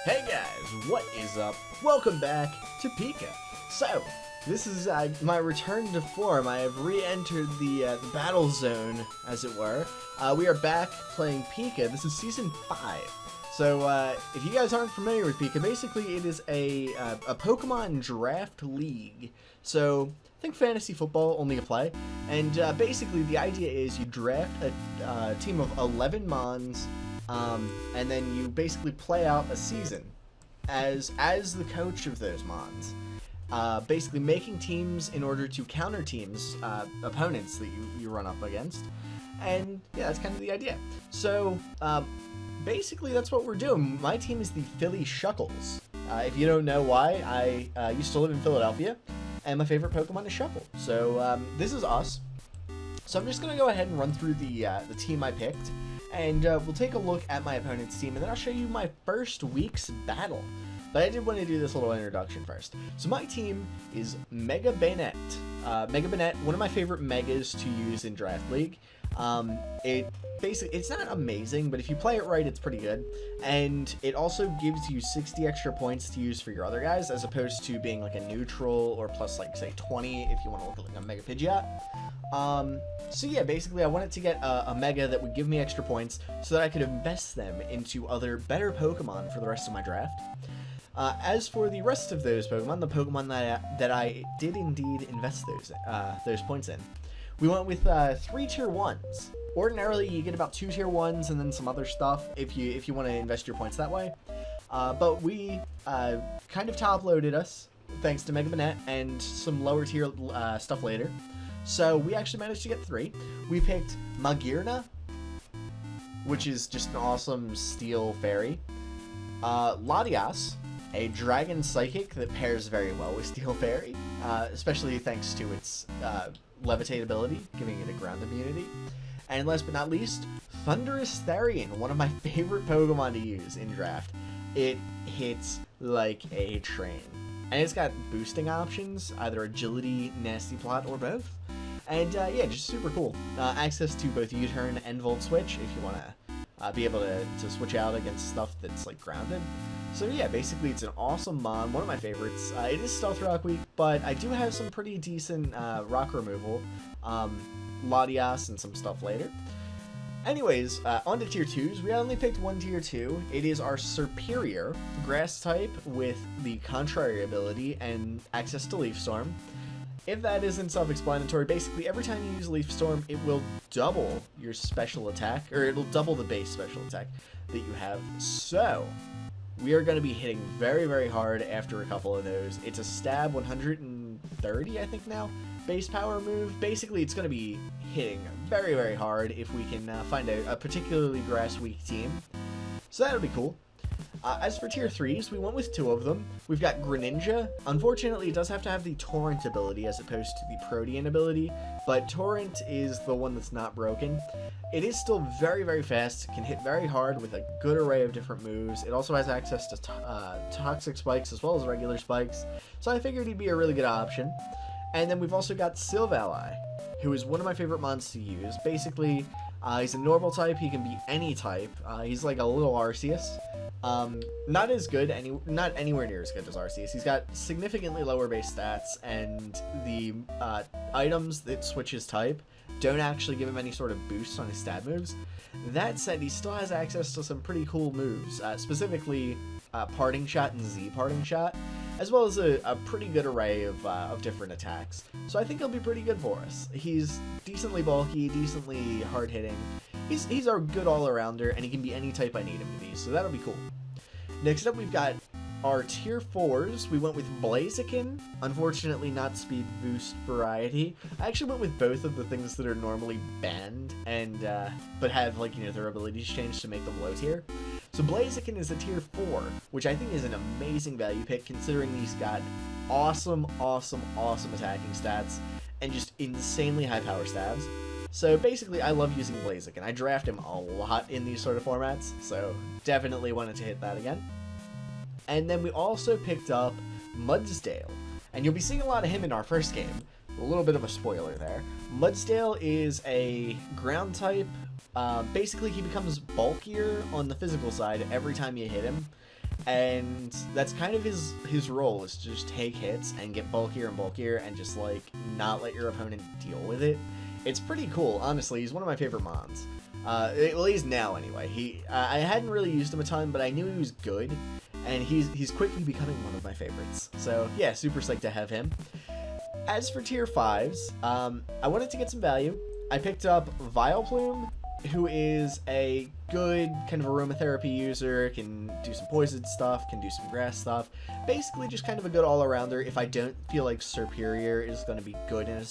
Hey guys, what is up? Welcome back to PICA. So, this is my return to form. I have re-entered the battle zone, as it were. We are back playing PICA. This is Season 5. So, if you guys aren't familiar with PICA, basically it is a Pokemon draft league. So, think fantasy football, only a play. And basically the idea is you draft a team of 11 Mons, and then you basically play out a season as the coach of those Mons, basically making teams in order to counter teams, opponents that you run up against, and yeah, that's kind of the idea. So basically that's what we're doing. My team is the Philly Shuckles. If you don't know why, I used to live in Philadelphia, and my favorite Pokemon is Shuckle. So this is us. So I'm just gonna go ahead and run through the team I picked. And we'll take a look at my opponent's team, and then I'll show you my first week's battle. But I did want to do this little introduction first. So my team is Mega Bayonet. Mega Bayonet, one of my favorite Megas to use in Draft League. It's not amazing, but if you play it right, it's pretty good. And it also gives you 60 extra points to use for your other guys, as opposed to being like a neutral or plus, like, say, 20 if you want to look at like a Mega Pidgeot. So yeah, basically I wanted to get a Mega that would give me extra points so that I could invest them into other better Pokemon for the rest of my draft. As for the rest of those Pokemon, the Pokemon that I did indeed invest those points in, we went with 3 Tier 1s. Ordinarily, you get about 2 Tier 1s and then some other stuff if you want to invest your points that way. But we kind of top-loaded us, thanks to Mega Bayonet and some lower tier stuff later. So we actually managed to get 3. We picked Magearna, which is just an awesome steel fairy. Latias, a dragon psychic that pairs very well with steel fairy, especially thanks to its levitate ability, giving it a ground immunity. And last but not least, Thunderous Therian, one of my favorite Pokemon to use in draft. It hits like a train. And it's got boosting options, either agility, nasty plot, or both. And yeah, just super cool. Access to both U-turn and Volt Switch if you want to be able to switch out against stuff that's like grounded. So yeah, basically it's an awesome Mon, one of my favorites. It is Stealth Rock week, but I do have some pretty decent rock removal, Latias and some stuff later. Anyways, on to Tier 2s. We only picked one Tier 2. It is our Superior, Grass type with the Contrary ability and access to Leaf Storm. If that isn't self-explanatory, basically every time you use Leaf Storm, it will double your special attack, or it'll double the base special attack that you have. So, we are going to be hitting very, very hard after a couple of those. It's a stab 130, I think now, base power move. Basically, it's going to be hitting very, very hard if we can find a particularly grass-weak team. So that'll be cool. As for Tier 3s, we went with 2 of them. We've got Greninja. Unfortunately, it does have to have the Torrent ability as opposed to the Protean ability, but Torrent is the one that's not broken. It is still very, very fast, can hit very hard with a good array of different moves. It also has access to Toxic Spikes as well as regular Spikes, so I figured he'd be a really good option. And then we've also got Silvally, who is one of my favorite mons to use. Basically, he's a normal type, he can be any type. He's like a little Arceus. Not as good, not anywhere near as good as Arceus. He's got significantly lower base stats, and the items that switch his type don't actually give him any sort of boost on his stat moves. That said, he still has access to some pretty cool moves, specifically Parting Shot and Z Parting Shot, as well as a pretty good array of different attacks. So I think he'll be pretty good for us. He's decently bulky, decently hard-hitting. He's our good all-arounder, and he can be any type I need him to be, so that'll be cool. Next up, we've got our Tier 4s. We went with Blaziken, unfortunately not Speed Boost variety. I actually went with both of the things that are normally banned, and but have, like, you know, their abilities changed to make them low tier. So Blaziken is a tier 4, which I think is an amazing value pick considering he's got awesome attacking stats and just insanely high power stabs. So basically, I love using Blaziken. I draft him a lot in these sort of formats, so definitely wanted to hit that again. And then we also picked up Mudsdale, and you'll be seeing a lot of him in our first game. A little bit of a spoiler there. Mudsdale is a ground type. Basically, he becomes bulkier on the physical side every time you hit him, and that's kind of his role, is to just take hits and get bulkier and bulkier and just like not let your opponent deal with it. It's pretty cool, honestly. He's one of my favorite mons. Well, he's now anyway. I hadn't really used him a ton, but I knew he was good, and he's quickly becoming one of my favorites. So yeah, super psyched to have him. As for tier 5s, I wanted to get some value. I picked up Vileplume, who is a good kind of aromatherapy user, can do some poison stuff, can do some grass stuff. Basically just kind of a good all-arounder if I don't feel like Superior is going to be good in a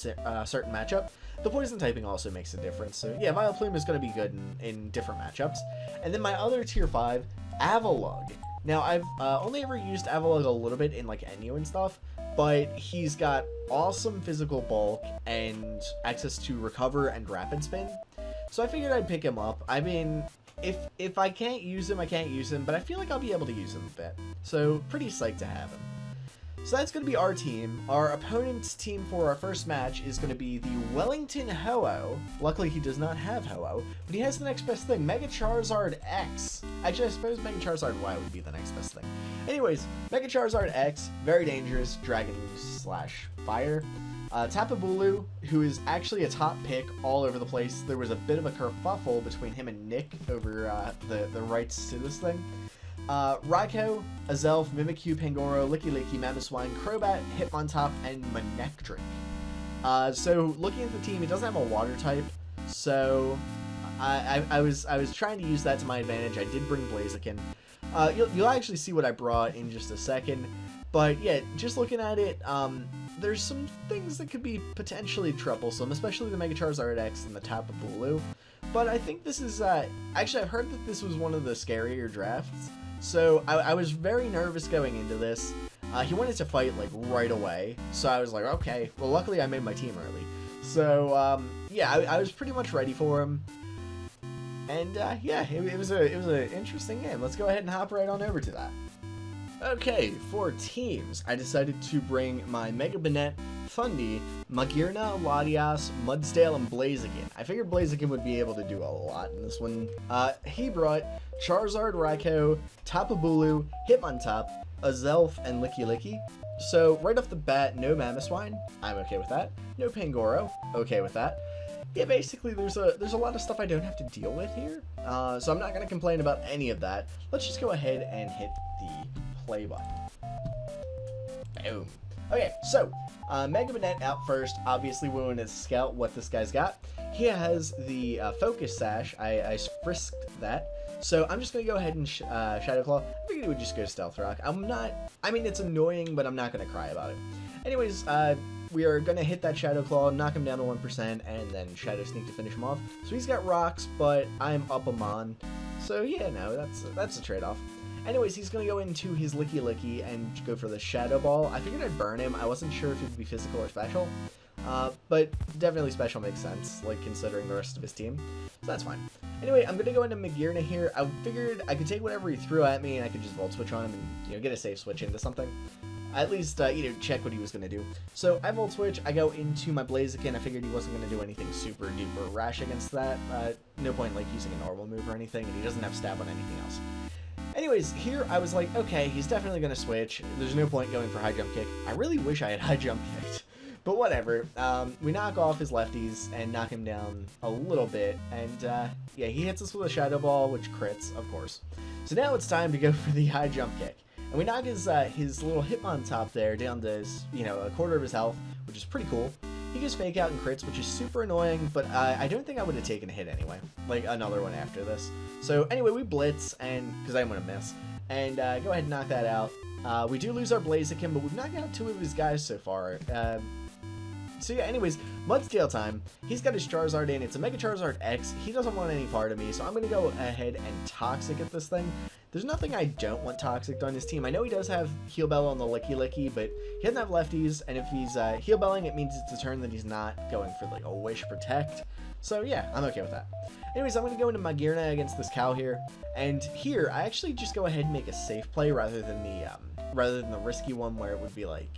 certain matchup. The poison typing also makes a difference, so yeah, Vileplume is going to be good in different matchups. And then my other tier 5, Avalugg. Now, I've only ever used Avalugg a little bit in like Enu and stuff, but he's got awesome physical bulk and access to recover and rapid spin. So I figured I'd pick him up. I mean, if I can't use him, I can't use him, but I feel like I'll be able to use him a bit. So pretty psyched to have him. So that's going to be our team. Our opponent's team for our first match is going to be the Wellington Ho-Oh. Luckily, he does not have Ho-Oh, but he has the next best thing, Mega Charizard X. Actually, I suppose Mega Charizard Y would be the next best thing. Anyways, Mega Charizard X, very dangerous, dragon/fire. Tapu Bulu, who is actually a top pick all over the place. There was a bit of a kerfuffle between him and Nick over the rights to this thing. Raikou, Azelf, Mimikyu, Pangoro, Licky, Mamoswine, Crobat, Hitmontop, and Manectric. So looking at the team, it doesn't have a water type, so I was trying to use that to my advantage. I did bring Blaziken. You'll actually see what I brought in just a second, but yeah, just looking at it, there's some things that could be potentially troublesome, especially the Mega Charizard X and the Tapu Bulu. But I think this is, actually I've heard that this was one of the scarier drafts, so I was very nervous going into this. He wanted to fight like right away, so I was like, okay, well luckily I made my team early. So yeah, I was pretty much ready for him. And yeah, it was an interesting game. Let's go ahead and hop right on over to that. Okay, for teams, I decided to bring my Mega Banette, Fundy, Magearna, Latias, Mudsdale, and Blaziken. I figured Blaziken would be able to do a lot in this one. He brought Charizard, Raikou, Tapu Bulu, Hitmontop, Azelf, and Licky. So right off the bat, no Mamoswine. I'm okay with that. No Pangoro. Okay with that. Yeah, basically there's a lot of stuff I don't have to deal with here. So I'm not going to complain about any of that. Let's just go ahead and hit the play button. Boom. Okay, so Mega Banette out first. Obviously, we want to scout what this guy's got. He has the Focus Sash. I frisked that. So I'm just going to go ahead and Shadow Claw. I figured it would just go Stealth Rock. I mean, it's annoying, but I'm not going to cry about it. Anyways, we are going to hit that Shadow Claw, knock him down to 1%, and then Shadow Sneak to finish him off. So he's got rocks, but I'm up a mon. So yeah, no, that's a trade-off. Anyways, he's going to go into his Licky and go for the Shadow Ball. I figured I'd burn him. I wasn't sure if it would be physical or special. But definitely special makes sense, like considering the rest of his team. So that's fine. Anyway, I'm going to go into Magearna here. I figured I could take whatever he threw at me and I could just Volt Switch on him and, get a safe switch into something. At least, check what he was going to do. So I Volt Switch, I go into my Blaziken. I figured he wasn't going to do anything super duper rash against that. No point like using a normal move or anything, and he doesn't have stab on anything else. Anyways, here I was like, okay, he's definitely going to switch. There's no point going for High Jump Kick. I really wish I had High Jump Kicked. But whatever. We knock off his lefties and knock him down a little bit. And yeah, he hits us with a Shadow Ball, which crits, of course. So now it's time to go for the High Jump Kick. And we knock his little Hitmontop there down to his, a quarter of his health, which is pretty cool. He gets Fake Out and crits, which is super annoying, but I don't think I would have taken a hit anyway. Like, another one after this. So, anyway, we Blitz, and because I didn't want to miss. And go ahead and knock that out. We do lose our Blaziken, but we've knocked out 2 of his guys so far. So yeah, anyways, Mudsdale time. He's got his Charizard in. It's a Mega Charizard X. He doesn't want any part of me, so I'm going to go ahead and Toxic at this thing. There's nothing I don't want Toxic on his team. I know he does have Heal Bell on the Licky, but he doesn't have lefties, and if he's Heal Belling, it means it's a turn that he's not going for like a Wish Protect. So yeah, I'm okay with that. Anyways, I'm going to go into Magearna against this cow here, and here I actually just go ahead and make a safe play rather than the risky one where it would be like,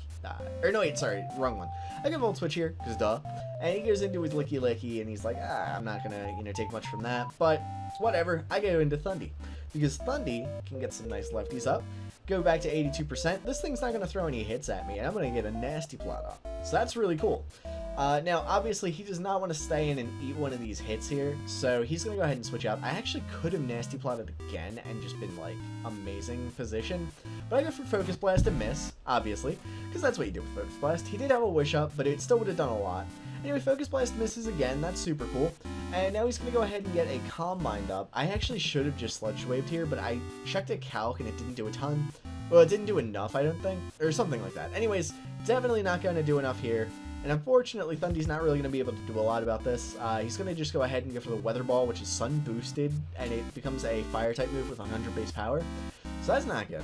or no wait, sorry, wrong one. I get Volt Switch here, because duh, and he goes into his Licky, and he's like, I'm not gonna, take much from that, but whatever, I go into Thundy, because Thundy can get some nice lefties up, go back to 82%, this thing's not gonna throw any hits at me, and I'm gonna get a nasty plot up, so that's really cool. Now, obviously, he does not want to stay in and eat one of these hits here, so he's going to go ahead and switch out. I actually could have nasty plotted again and just been, like, amazing position, but I go for Focus Blast and miss, obviously, because that's what you do with Focus Blast. He did have a Wish Up, but it still would have done a lot. Anyway, Focus Blast misses again, that's super cool, and now he's going to go ahead and get a Calm Mind up. I actually should have just Sludge Waved here, but I checked a Calc and it didn't do a ton. Well, it didn't do enough, I don't think, or something like that. Anyways, definitely not going to do enough here. And unfortunately, Thundy's not really going to be able to do a lot about this. He's going to just go ahead and go for the Weather Ball, which is Sun Boosted, and it becomes a Fire-type move with 100 base power. So that's not good.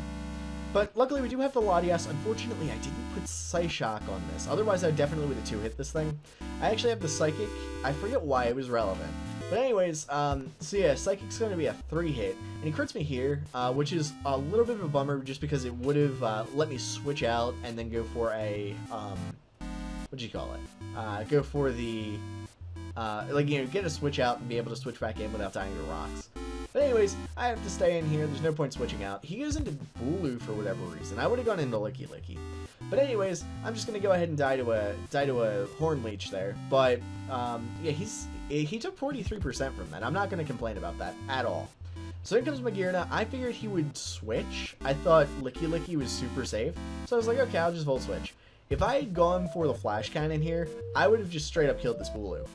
But luckily, we do have the Latias. Unfortunately, I didn't put Psyshock on this. Otherwise, I definitely would have 2-hit this thing. I actually have the Psychic. I forget why it was relevant. But anyways, so yeah, Psychic's going to be a 3-hit, and he crits me here, which is a little bit of a bummer just because it would have let me switch out and then go for a... what'd you call it? Go for the, get a switch out and be able to switch back in without dying to rocks. But anyways, I have to stay in here. There's no point switching out. He goes into Bulu for whatever reason. I would have gone into Licky. But anyways, I'm just gonna go ahead and die to a Horn Leech there. But yeah, he took 43% from that. I'm not gonna complain about that at all. So in comes Magearna. I figured he would switch. I thought Licky was super safe. So I was like, okay, I'll just Volt Switch. If I had gone for the Flash Cannon here, I would have just straight up killed this Bulu.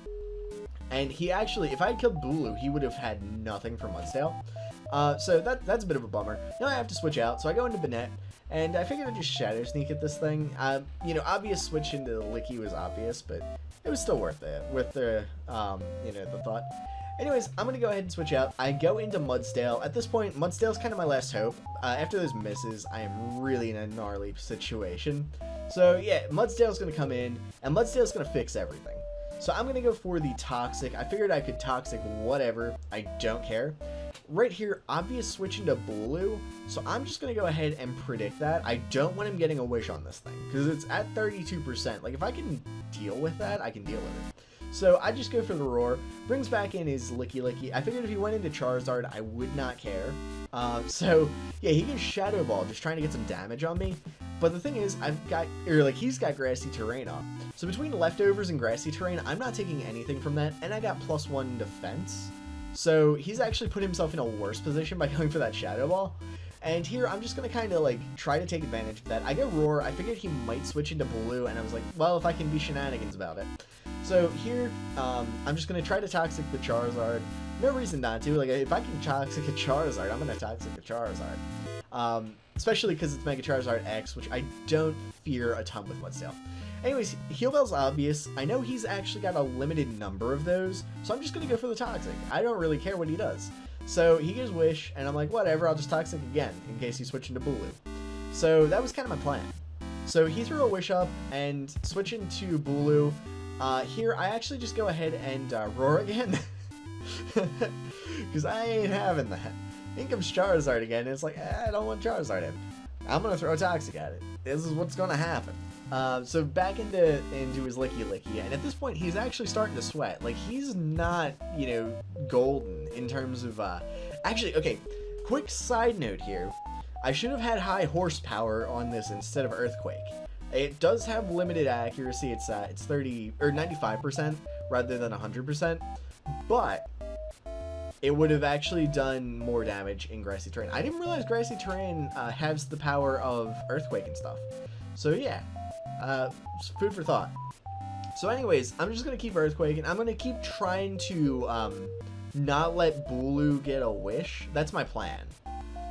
And he actually, if I had killed Bulu, he would have had nothing from Mudsdale. So that's a bit of a bummer. Now I have to switch out, so I go into Banette, and I figured I'd just Shadow Sneak at this thing. Obvious switch into Licky was obvious, but it was still worth it with the, the thought. Anyways, I'm going to go ahead and switch out. I go into Mudsdale. At this point, Mudsdale's kind of my last hope. After those misses, I am really in a gnarly situation. So yeah, Mudsdale's going to come in, and Mudsdale's going to fix everything. So I'm going to go for the Toxic. I figured I could Toxic whatever. I don't care. Right here, obvious switch into Bulu. So I'm just going to go ahead and predict that. I don't want him getting a Wish on this thing, because it's at 32%. Like, if I can deal with that, I can deal with it. So I just go for the Roar, brings back in his Licky. I figured if he went into Charizard, I would not care. So yeah, he goes Shadow Ball, just trying to get some damage on me. But the thing is, he's got Grassy Terrain up. So between Leftovers and Grassy Terrain, I'm not taking anything from that, and I got +1 defense. So he's actually put himself in a worse position by going for that Shadow Ball. And here, I'm just going to kind of, try to take advantage of that. I get Roar. I figured he might switch into Blue, and I was like, well, if I can be shenanigans about it. So here, I'm just going to try to Toxic the Charizard. No reason not to. Like, if I can Toxic a Charizard, I'm going to Toxic a Charizard. Especially because it's Mega Charizard X, which I don't fear a ton with Mudsdale. Anyways, Heal Bell's obvious. I know he's actually got a limited number of those, so I'm just going to go for the Toxic. I don't really care what he does. So he gives Wish, and I'm like, whatever, I'll just Toxic again, in case he's switching to Bulu. So that was kind of my plan. So he threw a Wish up, and switching to Bulu. Here, I actually just go ahead and Roar again. Because I ain't having that. In comes Charizard again, and it's like, I don't want Charizard in. I'm going to throw Toxic at it. This is what's going to happen. So back into his Licky, and at this point, he's actually starting to sweat. Like, he's not, golden in terms of, actually, okay, quick side note here. I should have had high horsepower on this instead of Earthquake. It does have limited accuracy. It's 30 or 95% rather than 100%, but it would have actually done more damage in Grassy Terrain. I didn't realize Grassy Terrain has the power of Earthquake and stuff. So yeah, food for thought. So anyways, I'm just going to keep Earthquake, and I'm going to keep trying to not let Bulu get a Wish. That's my plan.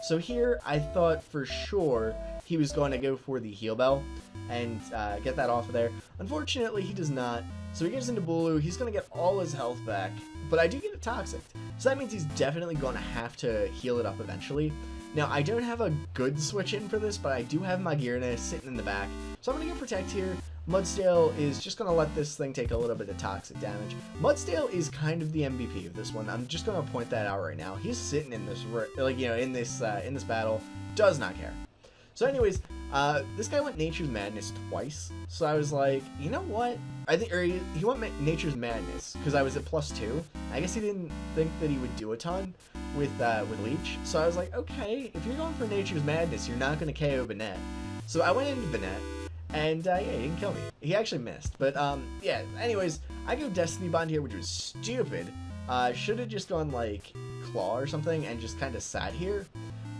So here, I thought for sure he was going to go for the heal bell and get that off of there. Unfortunately, he does not. So he gets into Bulu. He's going to get all his health back, but I do get a Toxic. So that means he's definitely going to have to heal it up eventually. Now, I don't have a good switch in for this, but I do have my Gearna sitting in the back. So I'm going to go Protect here. Mudstale is just going to let this thing take a little bit of toxic damage. Mudstale is kind of the MVP of this one. I'm just going to point that out right now. He's sitting in this, like, you know, in this battle, does not care. So anyways, this guy went Nature's Madness twice. So I was like, you know what? I think, or he went Nature's Madness because I was at +2. I guess he didn't think that he would do a ton with Leech. So I was like, okay, if you're going for Nature's Madness, you're not going to KO Banette. So I went into Banette. And, yeah, he didn't kill me. He actually missed. But, yeah, anyways, I go Destiny Bond here, which was stupid. Should have just gone, like, Claw or something and just kind of sat here.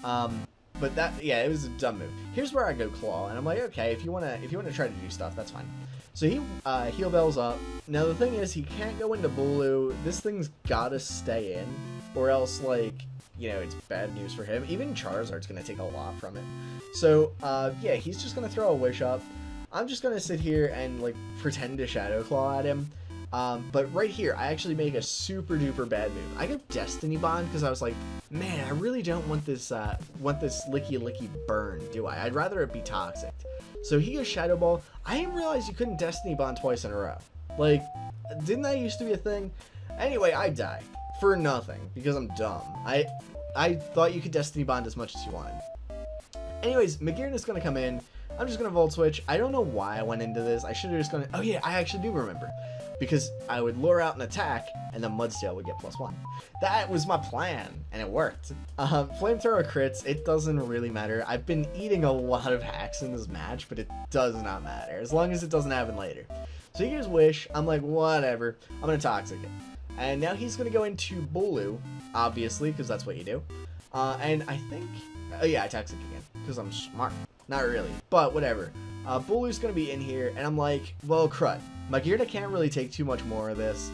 But that, yeah, it was a dumb move. Here's where I go Claw, and I'm like, okay, if you wanna try to do stuff, that's fine. So he, Heal Bell's up. Now, the thing is, he can't go into Bulu. This thing's gotta stay in, or else, like, you know, it's bad news for him. Even Charizard's gonna take a lot from it. So, yeah, he's just gonna throw a Wish up. I'm just gonna sit here and, like, pretend to Shadow Claw at him. But right here, I actually make a super duper bad move. I go Destiny Bond because I was like, man, I really don't want this licky burn, do I? I'd rather it be toxic. So he goes Shadow Ball. I didn't realize you couldn't Destiny Bond twice in a row. Like, didn't that used to be a thing? Anyway, I die for nothing because I'm dumb. I thought you could Destiny Bond as much as you wanted. Anyways, McGearn is gonna come in. I'm just gonna Volt Switch. I don't know why I went into this. I should have just gone. Oh yeah, I actually do remember. Because I would lure out an attack, and then Mudstale would get +1. That was my plan, and it worked. Flamethrower crits, it doesn't really matter. I've been eating a lot of hacks in this match, but it does not matter, as long as it doesn't happen later. So he goes Wish, I'm like, whatever, I'm gonna Toxic it. And now he's gonna go into Bulu, obviously, because that's what you do. And I think, oh yeah, I Toxic again, because I'm smart. Not really, but whatever. Bulu's gonna be in here, and I'm like, well, crud. My Gearna can't really take too much more of this.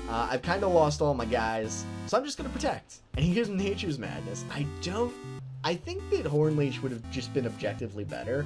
I've kind of lost all my guys, so I'm just gonna Protect. And he gives Nature's Madness. I think that Horn Leech would have just been objectively better,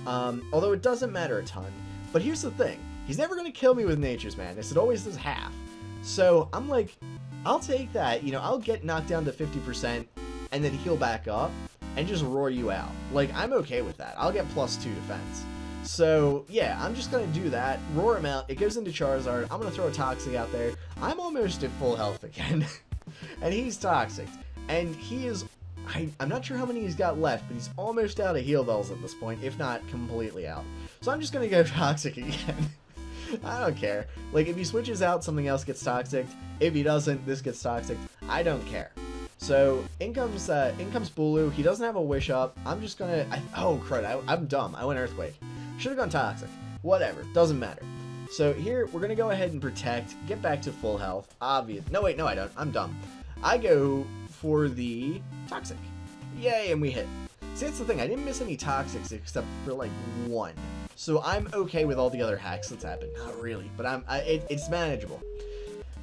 although it doesn't matter a ton. But here's the thing, he's never gonna kill me with Nature's Madness. It always does half. So I'm like, I'll take that, you know, I'll get knocked down to 50% and then heal back up and just roar you out. Like, I'm okay with that. I'll get +2 defense. So, yeah, I'm just going to do that, roar him out, it goes into Charizard, I'm going to throw a Toxic out there, I'm almost at full health again, and he's Toxic, and he is, I'm not sure how many he's got left, but he's almost out of Heal Bells at this point, if not completely out. So I'm just going to go Toxic again. I don't care. Like, if he switches out, something else gets Toxic. If he doesn't, this gets Toxic. I don't care. So, in comes Bulu. He doesn't have a Wish up. I'm just gonna, oh crud, I'm dumb. I went Earthquake. Should've gone Toxic. Whatever, doesn't matter. So here, we're gonna go ahead and Protect, get back to full health. Obvious, no wait, no I don't, I'm dumb. I go for the Toxic. Yay, and we hit. See, that's the thing, I didn't miss any Toxics except for like one. So I'm okay with all the other hacks that's happened. Not really, but it's manageable.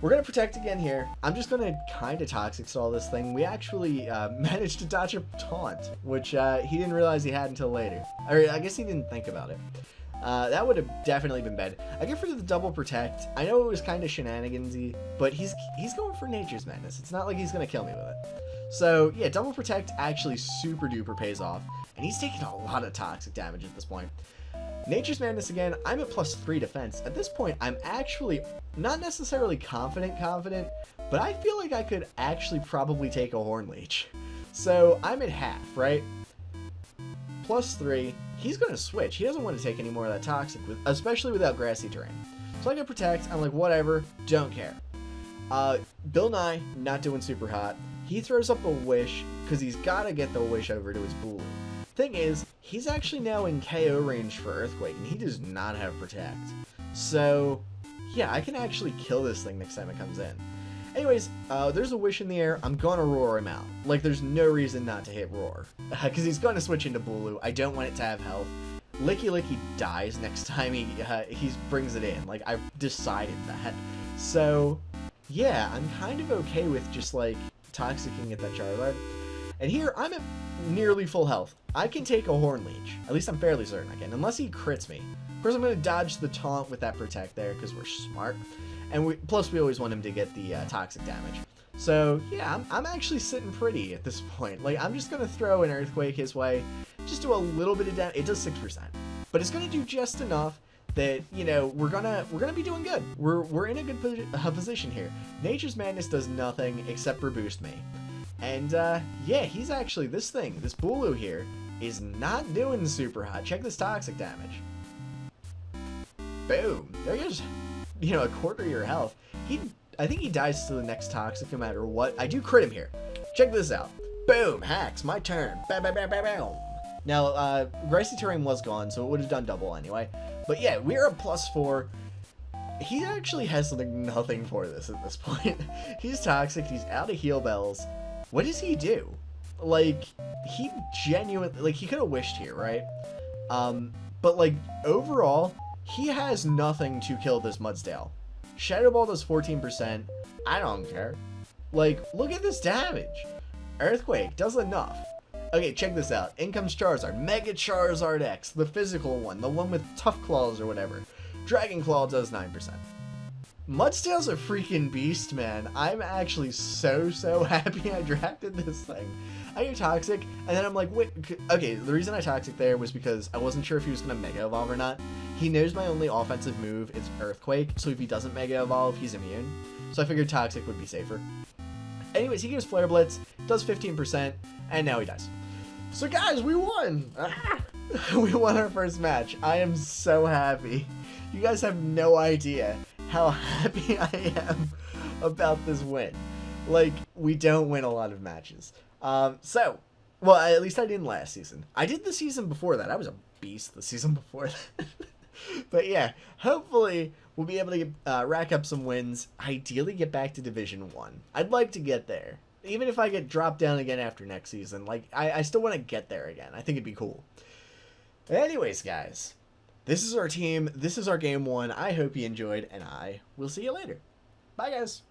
We're going to Protect again here. I'm just going to kind of Toxic stall this thing. We actually managed to dodge a Taunt, which he didn't realize he had until later. Or I guess he didn't think about it. That would have definitely been bad. I get for the double Protect. I know it was kind of shenanigansy, but he's going for Nature's Madness. It's not like he's going to kill me with it. So, yeah, double Protect actually super duper pays off. And he's taking a lot of toxic damage at this point. Nature's Madness again, I'm at +3 defense. At this point, I'm actually not necessarily confident, but I feel like I could actually probably take a Horn Leech. So I'm at half, right? +3, he's going to switch. He doesn't want to take any more of that toxic, especially without grassy terrain. So I go Protect, I'm like, whatever, don't care. Bill Nye, not doing super hot. He throws up a Wish, because he's got to get the Wish over to his Bulu. Thing is, he's actually now in KO range for Earthquake, and he does not have Protect. So, yeah, I can actually kill this thing next time it comes in. Anyways, there's a Wish in the air. I'm gonna roar him out. Like, there's no reason not to hit Roar. Because he's gonna switch into Bulu. I don't want it to have health. Licky dies next time he brings it in. Like, I've decided that. So, yeah, I'm kind of okay with just, like, Toxicking at that Charizard. And here, I'm at nearly full health. I can take a Horn Leech. At least I'm fairly certain I can, unless he crits me. Of course, I'm going to dodge the taunt with that Protect there, because we're smart. And plus, we always want him to get the toxic damage. So, yeah, I'm actually sitting pretty at this point. Like, I'm just going to throw an Earthquake his way. Just do a little bit of damage. It does 6%. But it's going to do just enough that, you know, we're gonna be doing good. We're in a good position here. Nature's Madness does nothing except for boost me. And, yeah, he's actually, this Bulu here is not doing super hot. Check this toxic damage. Boom. There goes, you know, a quarter of your health. I think he dies to the next toxic no matter what. I do crit him here. Check this out. Boom. Hacks. My turn. Bam, bam, bam, bam, bam. Now, Gracie Terrain was gone, so it would have done double anyway. But yeah, we're at +4. He actually has like nothing for this at this point. He's toxic. He's out of heal bells. What does he do? Like, he genuinely, like, he could have wished here, right? But like, overall, he has nothing to kill this Mudsdale. Shadow Ball does 14%. I don't care. Like, look at this damage. Earthquake does enough. Okay, check this out. In comes Charizard. Mega Charizard X. The physical one. The one with Tough Claws or whatever. Dragon Claw does 9%. Mudsdale's a freaking beast, man. I'm actually so happy I drafted this thing. I get Toxic, and then I'm like, wait, okay, the reason I Toxic there was because I wasn't sure if he was going to Mega Evolve or not. He knows my only offensive move is Earthquake, so if he doesn't Mega Evolve, he's immune. So I figured Toxic would be safer. Anyways, he gives Flare Blitz, does 15%, and now he dies. So guys, we won! We won our first match. I am so happy. You guys have no idea how happy I am about this win. Like, we don't win a lot of matches. Well, at least I didn't last season. I did the season before that. I was a beast the season before that. But yeah, hopefully we'll be able to rack up some wins. Ideally get back to Division 1. I'd like to get there. Even if I get dropped down again after next season, like, I still want to get there again. I think it'd be cool. Anyways, guys, this is our team. This is our game 1. I hope you enjoyed, and I will see you later. Bye, guys.